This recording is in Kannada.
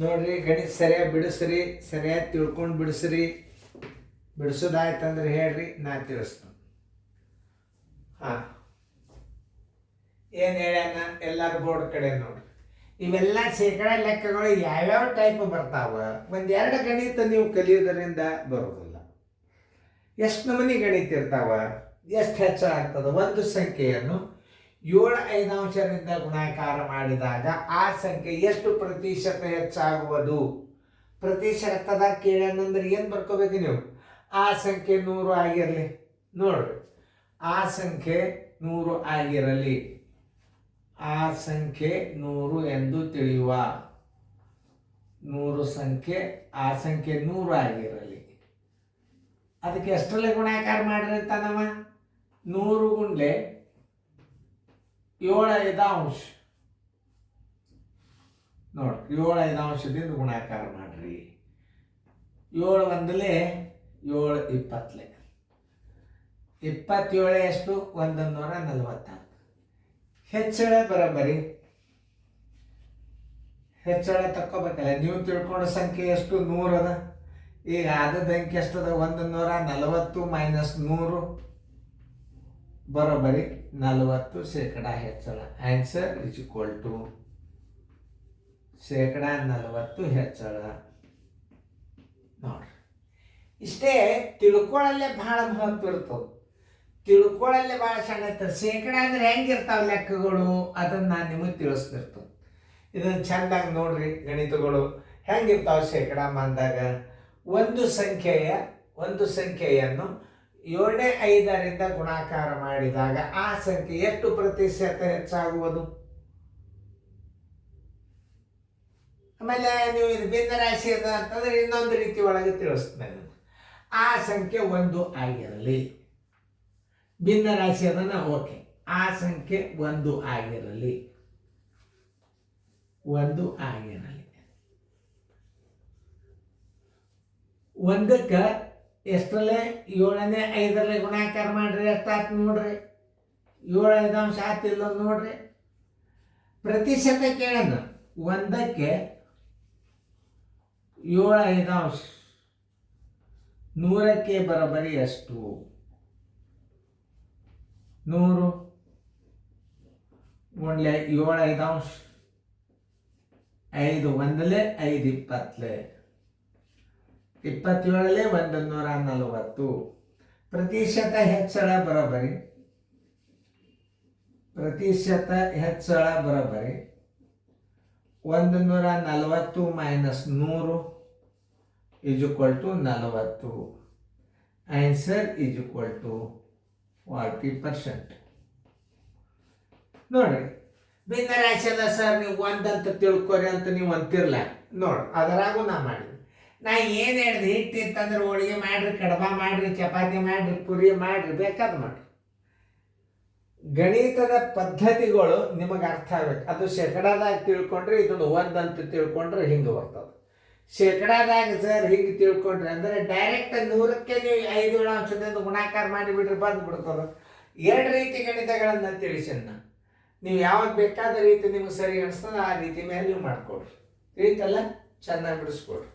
ನೋಡ್ರಿ ಗಣಿತ ಸರಿಯಾಗಿ ಬಿಡಿಸ್ರಿ, ಸರಿಯಾಗಿ ತಿಳ್ಕೊಂಡು ಬಿಡಿಸ್ರಿ. ಬಿಡಿಸೋದಾಯ್ತಂದ್ರೆ ಹೇಳ್ರಿ, ನಾ ತಿಳಿಸ್ತೀನಿ. ಹಾಂ, ಏನು ಹೇಳ್ಯಾನ ಎಲ್ಲರೂ ಬೋರ್ಡ್ ಕಡೆ ನೋಡ್ರಿ. ಇವೆಲ್ಲ ಶೇಕಡ ಲೆಕ್ಕಗಳು ಯಾವ್ಯಾವ ಟೈಪ್ ಬರ್ತಾವ. ಒಂದೆರಡು ಗಣಿತ ನೀವು ಕಲಿಯೋದರಿಂದ ಬರೋದಿಲ್ಲ. ಎಷ್ಟು ನಮೂನಿ ಗಣಿತ ಇರ್ತಾವ, ಎಷ್ಟು ಹೆಚ್ಚಾಗ್ತದೆ. ಒಂದು ಸಂಖ್ಯೆಯನ್ನು 7/5ರಿಂದ ಗುಣಾಕಾರ ಮಾಡಿದಾಗ ಆ ಸಂಖ್ಯೆ ಎಷ್ಟು ಪ್ರತಿಶತ ಹೆಚ್ಚಾಗುವುದು. ಪ್ರತಿಶತದಾಗ ಕೇಳ್ಯಾನಂದ್ರೆ ಏನು ಬರ್ಕೋಬೇಕು ನೀವು? ಆ ಸಂಖ್ಯೆ 100 ಆಗಿರಲಿ. ನೋಡ್ರಿ, ಆ ಸಂಖ್ಯೆ 100 ಆಗಿರಲಿ. ಆ ಸಂಖ್ಯೆ 100 ಎಂದು ತಿಳಿಯುವ. 100 ಸಂಖ್ಯೆ, ಆ ಸಂಖ್ಯೆ 100 ಆಗಿರಲಿ. ಅದಕ್ಕೆ ಎಷ್ಟರಲ್ಲಿ ಗುಣಾಕಾರ ಮಾಡ್ರಿ ಅಂತ ನಮ್ಮ 100 ಗುಂಡ್ಲೆ 7/5. ನೋಡ್ರಿ, 7/5ದಿಂದ ಗುಣಾಕಾರ ಮಾಡ್ರಿ. 7 1 7 20. 27 ಎಷ್ಟು? 140. ಹೆಚ್ಚಳ ಬರೋಬ್ಬರಿ. ಹೆಚ್ಚಳ ತಕ್ಕೋಬೇಕಲ್ಲ. ನೀವು ತಿಳ್ಕೊಂಡ ಸಂಖ್ಯೆ ಎಷ್ಟು? 100 ಅದ. ಈಗ ಆದದ ಅಂಕೆ ಎಷ್ಟದ? 140 ಮೈನಸ್ 100 ಬರೋಬ್ಬರಿ 40% ಹೆಚ್ಚಳ. ಆನ್ಸರ್ ಇಸ್ ಈಕ್ವಲ್ ಟು %40 ಹೆಚ್ಚಳ. ನೋಡ್ರಿ, ಇಷ್ಟೇ. ತಿಳ್ಕೊಳ್ಳಲ್ಲೇ ಬಹಳ ಮಹತ್ವ ಇರ್ತದೆ. ತಿಳ್ಕೊಳ್ಳಲ್ಲೇ ಭಾಳ ಸಣ್ಣ ಇರ್ತದೆ. ಶೇಕಡ ಅಂದ್ರೆ ಹೆಂಗಿರ್ತಾವೆ ಲೆಕ್ಕಗಳು, ಅದನ್ನು ನಾನು ನಿಮಗೆ ತಿಳಿಸ್ತಿರ್ತೇನೆ. ಇದನ್ನು ಚೆಂದಾಗಿ ನೋಡ್ರಿ. ಗಣಿತಗಳು ಹೆಂಗಿರ್ತಾವೆ ಶೇಕಡ ಅಂದಾಗ, ಒಂದು ಸಂಖ್ಯೆಯನ್ನು 7/5ರಿಂದ ಗುಣಾಕಾರ ಮಾಡಿದಾಗ ಆ ಸಂಖ್ಯೆ ಎಷ್ಟು ಪ್ರತಿಶತ ಹೆಚ್ಚಾಗುವುದು. ಆಮೇಲೆ ನೀವು ಇದು ಭಿನ್ನ ರಾಶಿ ಅದ ಅಂತಂದ್ರೆ ಇನ್ನೊಂದು ರೀತಿ ಒಳಗೆ ತಿಳಿಸ್ತೇನೆ. ಆ ಸಂಖ್ಯೆ 1 ಆಗಿರಲಿ. ಭಿನ್ನ ರಾಶಿ ಅದನ್ನ ಓಕೆ. ಆ ಸಂಖ್ಯೆ 1 ಆಗಿರಲಿ. 1 ಆಗಿರಲಿ. 1ಕ್ಕೆ ಎಷ್ಟರಲ್ಲೇ 7/5ರಲ್ಲಿ ಗುಣಾಕಾರ ಮಾಡ್ರಿ. ಎಷ್ಟಾಯ್ತು ನೋಡ್ರಿ? 7/5 ಆತಿಲ್ಲ ನೋಡ್ರಿ. ಪ್ರತಿಶತ ಕೇಳೋಣ. 1ಕ್ಕೆ 7/5 100ಕ್ಕೆ ಬರೋಬ್ಬರಿ ಎಷ್ಟು? 100 ಗುಂಡ್ಲೆ 7/5. 5 1 5 20. 27 140. ಪ್ರತಿಶತ ಹೆಚ್ಚಳ ಬರೋಬ್ಬರಿ. ಪ್ರತಿಶತ ಹೆಚ್ಚಳ ಬರೋಬ್ಬರಿ 140 minus 100 is equal to 40. Answer is equal to 40%. ನೋಡ್ರಿ, ಭಿನ್ನ ರಾಶಿ ಅದ ಸರ್, ನೀವು 1 ಅಂತ ತಿಳ್ಕೊರಿ ಅಂತ ನೀವು ಅಂತಿರ್ಲ. ನೋಡ್ರಿ, ಅದರಾಗೂ ನಾ ಮಾಡಿ. ನಾ ಏನು ಹೇಳಿದೆ, ಹಿಟ್ಟಿತ್ತಂದ್ರೆ ಹೋಳಿಗೆ ಮಾಡ್ರಿ, ಕಡಬ ಮಾಡ್ರಿ, ಚಪಾತಿ ಮಾಡ್ರಿ, ಪುರಿ ಮಾಡ್ರಿ, ಬೇಕಾದ ಮಾಡ್ರಿ. ಗಣಿತದ ಪದ್ಧತಿಗಳು ನಿಮಗೆ ಅರ್ಥ ಆಗ್ಬೇಕು. ಅದು ಶೇಕಡಾದಾಗ ತಿಳ್ಕೊಂಡ್ರೆ ಇದನ್ನು 1 ಅಂತ ತಿಳ್ಕೊಂಡ್ರೆ ಹಿಂಗೆ ಬರ್ತದೆ. ಶೇಕಡಾದಾಗ ಸರ್ ಹಿಂಗೆ ತಿಳ್ಕೊಂಡ್ರೆ ಅಂದರೆ ಡೈರೆಕ್ಟ್ 100ಕ್ಕೆ ನೀವು 5 ಗುಣಾಕಾರ ಮಾಡಿಬಿಟ್ರೆ ಬಂದುಬಿಡ್ತದೆ. 2 ರೀತಿ ಗಣಿತಗಳನ್ನು ತಿಳಿಸಣ್ಣ. ನೀವು ಯಾವಾಗ ಬೇಕಾದ ರೀತಿ ನಿಮ್ಗೆ ಸರಿ ಅನಿಸ್ತದೆ ಆ ರೀತಿ ಮೇಲೆ ನೀವು ಮಾಡಿಕೊಡ್ರಿ. ರೀತಿಯೆಲ್ಲ ಚೆನ್ನಾಗಿ ಬಿಡಿಸ್ಕೊಡ್ರಿ.